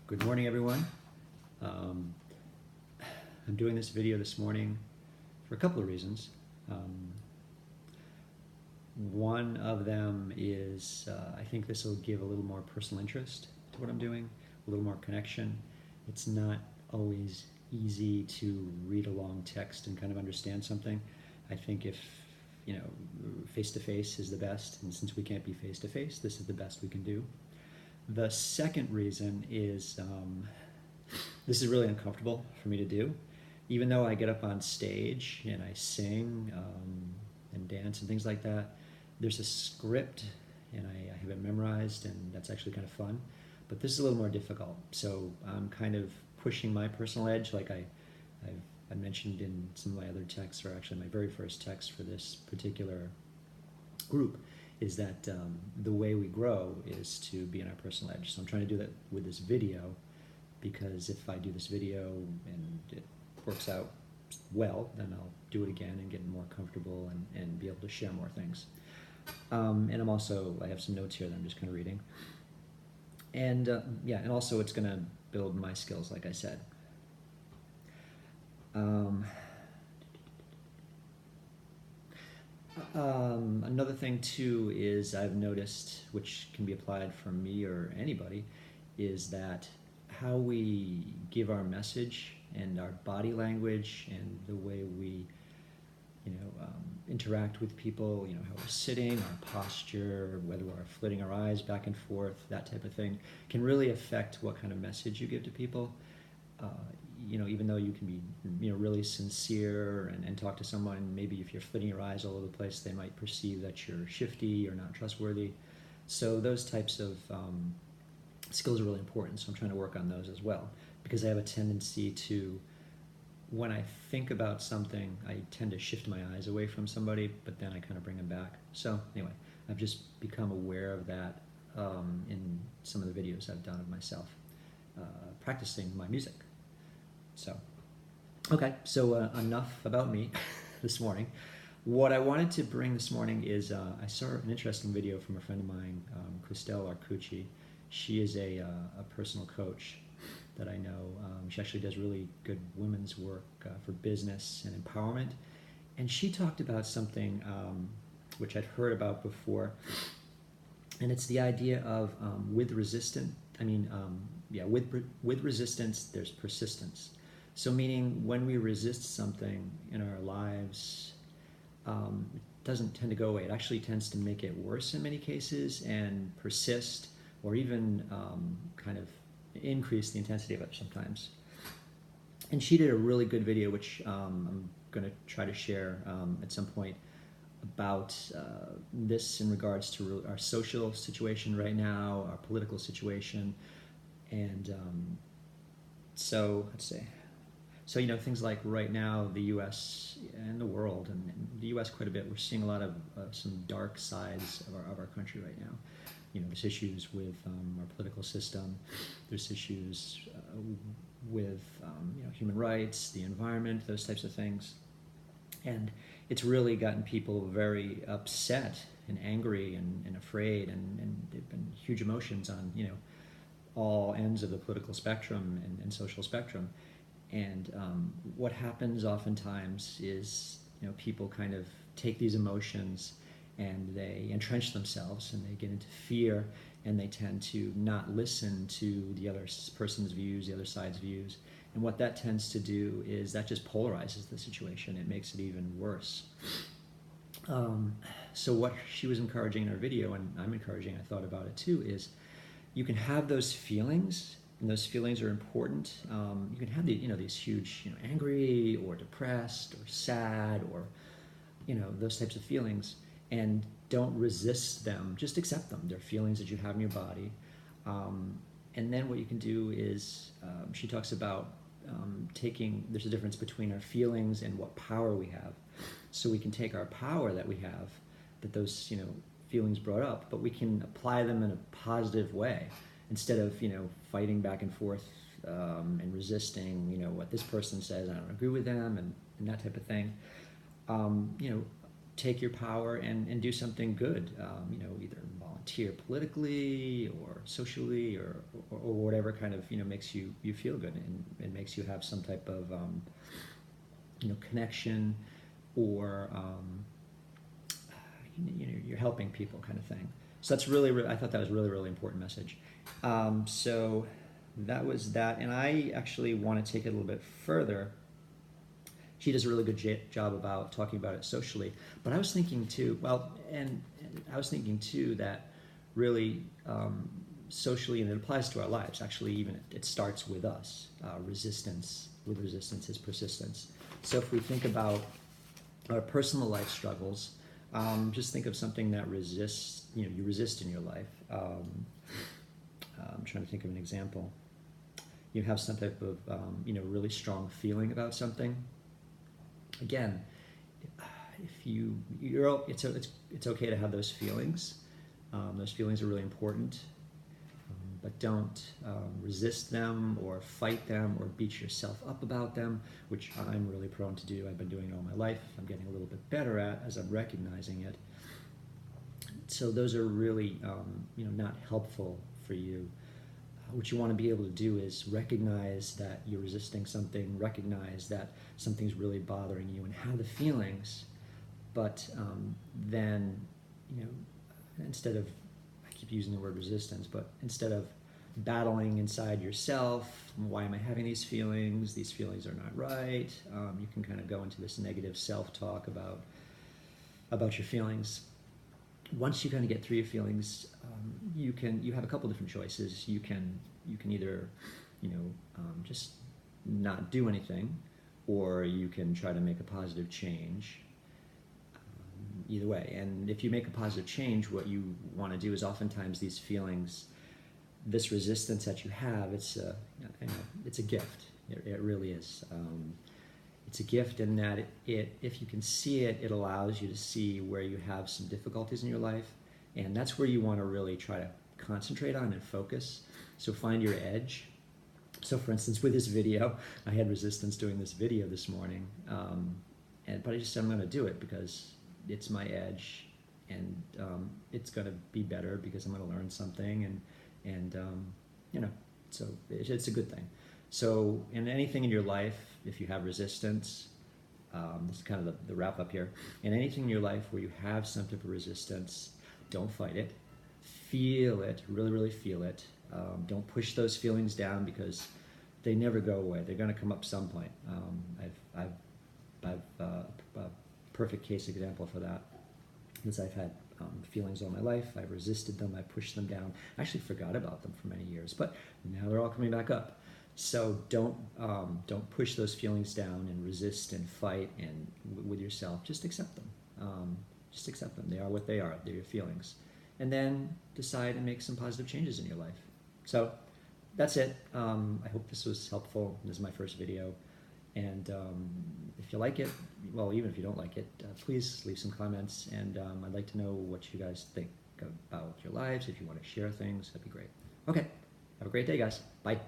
Good morning, everyone. Um, I'm doing this video this morning for a couple of reasons. One of them is I think this will give a little more personal interest to what I'm doing, a little more connection. It's not always easy to read a long text and kind of understand something. I think if, face-to-face is the best, and since we can't be face-to-face, this is the best we can do. The second reason is this is really uncomfortable for me to do. Even though I get up on stage and I sing and dance and things like that, there's a script and I have it memorized, and that's actually kind of fun. But this is a little more difficult. So I'm kind of pushing my personal edge, like I mentioned in some of my other texts, or actually my very first text for this particular group, is that the way we grow is to be on our personal edge. So I'm trying to do that with this video, because if I do this video and it works out well, then I'll do it again and get more comfortable and be able to share more things. And I have some notes here that I'm just kind of reading. And and also it's going to build my skills, like I said. Another thing too is I've noticed, which can be applied from me or anybody, is that how we give our message and our body language and the way we interact with people, how we're sitting, our posture, whether we're flitting our eyes back and forth, that type of thing, can really affect what kind of message you give to people. Even though you can be really sincere and talk to someone, maybe if you're flitting your eyes all over the place, they might perceive that you're shifty or not trustworthy. So those types of skills are really important, so I'm trying to work on those as well, because I have a tendency to, when I think about something, I tend to shift my eyes away from somebody, but then I kind of bring them back. So anyway, I've just become aware of that in some of the videos I've done of myself practicing my music. So, okay, so enough about me this morning. What I wanted to bring this morning is I saw an interesting video from a friend of mine, Christelle Arcucci. She is a personal coach that I know. She actually does really good women's work for business and empowerment. And she talked about something which I'd heard about before, and it's the idea of with resistance, there's persistence. So meaning when we resist something in our lives, it doesn't tend to go away. It actually tends to make it worse in many cases and persist, or even kind of increase the intensity of it sometimes. And she did a really good video, which I'm going to try to share at some point, about this in regards to our social situation right now, our political situation. And so let's see. So, things like right now, the U.S. and the world, and the U.S. quite a bit, we're seeing a lot of some dark sides of our country right now. There's issues with our political system. There's issues with human rights, the environment, those types of things. And it's really gotten people very upset and angry and afraid, and they've been huge emotions on all ends of the political spectrum and social spectrum. And what happens oftentimes is people kind of take these emotions and they entrench themselves, and they get into fear, and they tend to not listen to the other person's views, the other side's views. And what that tends to do is that just polarizes the situation. It makes it even worse. So what she was encouraging in her video, and I'm encouraging, I thought about it too, is you can have those feelings, and those feelings are important. You can have these huge, angry or depressed or sad, or those types of feelings, and don't resist them. Just accept them. They're feelings that you have in your body. And then what you can do is, she talks about there's a difference between our feelings and what power we have. So we can take our power that we have, that those feelings brought up, but we can apply them in a positive way, instead of fighting back and forth and resisting what this person says. I don't agree with them, and that type of thing. Take your power and do something good. Either volunteer politically or socially or whatever kind of, makes you feel good, and makes you have some type of, connection, or, you're helping people kind of thing. So that's really, I thought that was really, really important message. So that was that. And I actually want to take it a little bit further. She does a really good job about talking about it socially. But I was thinking too, that really, socially, and it applies to our lives, actually, even it starts with us. Resistance is persistence. So if we think about our personal life struggles, just think of something that resists, you resist in your life. I'm trying to think of an example. You have some type of, really strong feeling about something. Again, it's okay to have those feelings. Those feelings are really important, but don't resist them or fight them or beat yourself up about them, which I'm really prone to do. I've been doing it all my life. I'm getting a little bit better at as I'm recognizing it. So those are really, not helpful for you. What you want to be able to do is recognize that you're resisting something, recognize that something's really bothering you, and have the feelings, but then, instead of, I keep using the word resistance, but instead of battling inside yourself, why am I having these feelings? These feelings are not right. You can kind of go into this negative self-talk about your feelings. Once you kind of get through your feelings, you have a couple different choices. You can either, just not do anything, or you can try to make a positive change. Either way, and if you make a positive change, what you want to do is, oftentimes these feelings, this resistance that you have, it's a gift. It really is. It's a gift in that if you can see it, it allows you to see where you have some difficulties in your life, and that's where you want to really try to concentrate on and focus. So find your edge. So for instance, with this video, I had resistance doing this video this morning, but I just said I'm going to do it because it's my edge, and it's going to be better because I'm going to learn something, and so it's a good thing. So in anything in your life, if you have resistance, this is kind of the wrap up here. In anything in your life where you have some type of resistance, don't fight it. Feel it, really, really feel it. Don't push those feelings down, because they never go away. They're going to come up some point. I've a perfect case example for that is I've had feelings all my life. I've resisted them. I pushed them down. I actually forgot about them for many years, but now they're all coming back up. So don't push those feelings down and resist and fight and with yourself. Just accept them. Just accept them. They are what they are. They're your feelings. And then decide and make some positive changes in your life. So that's it. I hope this was helpful. This is my first video. And if you like it, well, even if you don't like it, please leave some comments. And I'd like to know what you guys think about your lives. If you want to share things, that'd be great. Okay. Have a great day, guys. Bye.